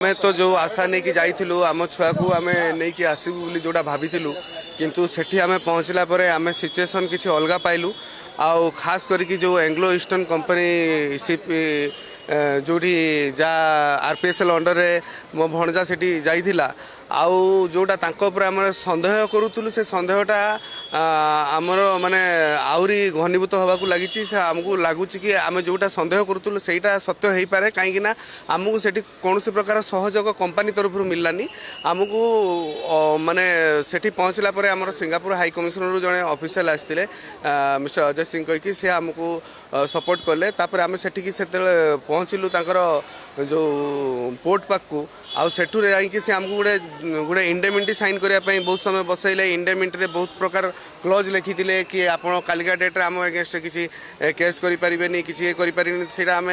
आमे तो जो आशा नहीं कि जाइथिलु आम छुआ को आमे नहीं कि आसीबु बोली जोटा भाबिथिलु किंतु सेठी आमे पहुंचला परे आमे सिचुएशन किछि अलगा पाइलु आउ खास करके जो एंग्लो ईस्टर्न कंपनी शिप जोटी जा आरपीएसएल अंडर रे मो भणजा सेठी जाइथिला आउ जोटा तांको ऊपर आम सन्देह करूथुलु से सन्देहटा आमर माने आउरी घनीभूत होबाकू लागिछि से आमको लागुछि कि आमे जोटा सन्देह करूथुलु सेटा सत्य हेई पारे काहे कि ना आमको सेठी कोनोसी प्रकार सहयोग कंपनी तरफ मिललानी आमको माने सेठी पहुंचला परे आमर सिंगापुर हाई कमिशनर जने ऑफिशियल आस्तिले मिस्टर अजय सिंह कहि कि से आमको सपोर्ट कले तापर आमे सेठी कि सेते पहुंचलु तांकर जो पोर्ट पाक को आउ सेठू जाइए से आमको गोटे गोटे इंडेमिनिटी साइन करने बहुत समय बसैले इंडेमिनिटी बहुत प्रकार क्लोज लिखी कि आपड़ कालिका डेट्रे आम एगेन्स्ट किसी केस करें किसी करें आम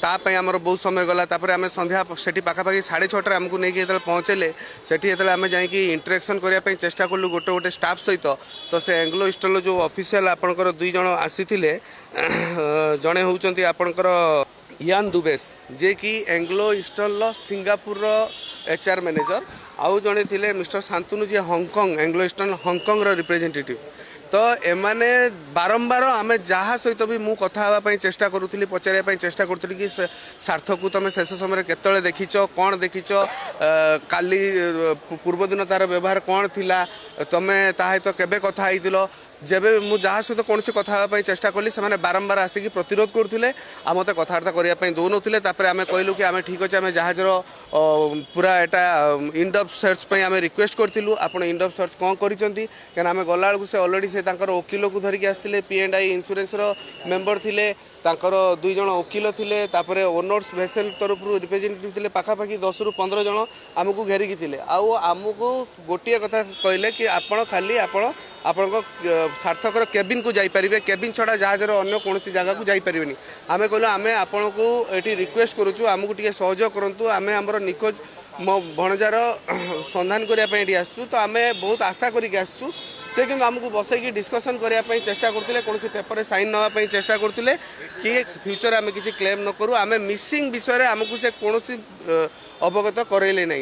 तापाई आमर बहुत समय गला आम संध्या से पाखापाखि 6:30 आमको नहीं पहुँचेले से आम जाकि इंटरेक्शन करने चेष्टा कलु गोटे गोटे स्टाफ सहित तो से एंग्लो ईस्टर्न जो ऑफिशियल आपंकर 2 जन आसी जड़े होती आपंकर यान दुबेस जे कि Anglo Eastern Singapore HR manager आउ जड़े थे mister Shantanu ji Hong Kong Anglo Eastern Hong Kong representative तो एमाने बारंबार आमे जहाँ सहित भी मु कथा हाँवाई चेष्टा करूली पचारे चेष्टा करूली कि सार्थक को तुम शेष समय केतले देखीच कौन देखीच काली पूर्व दिन तार व्यवहार कौन थिला तुम ताहित केबे कथा होइतिलो जेबे मु जहाँ सहित कौन कथा हाँवाई चेष्टा कली से बारंबार आसिक प्रतिरोध करते आ मत कथबार्ता करने दौनते आम कहलु कि आम ठीक अच्छे आम जहाजर पूरा एटा इंड ऑफ सर्च पे आम रिक्वेस्ट करूँ आप इंड ऑफ सर्च कौन करें आम गला से अलरेडी से वकिल को धरिकी आसते P&I इंश्योरेंस मेंबर थिले 2 जन वकिल थिले तापरे ओनर्स भेसेल तरफ रिप्रेजेंटेटिव थिले पाखापाखि 10 ରୁ 15 जन आमको घेरिकी थिले आउ आमको गोटे कथा कहले कि आपण खाली आपण सार्थकर केबिन को जाइपारे केबिन छड़ा जहाजर अन्य कौन जगह को जाइपारे आम कहलु आम आपण को ये रिक्वेस्ट करूँ आमको टे सहयोग करूँ आम आमर निखोज मो भणजार संधान करने आसू तो आम बहुत आशा करके आसू से कि आमको बसैकी डिस्कसन करने चेष्टा करते कौन पेपर साइन नापी चेष्टा करते कि फ्यूचर आम किसी क्लेम न करूँ आम मिसिंग विषय आमको से कौन अवगत करैले नहीं।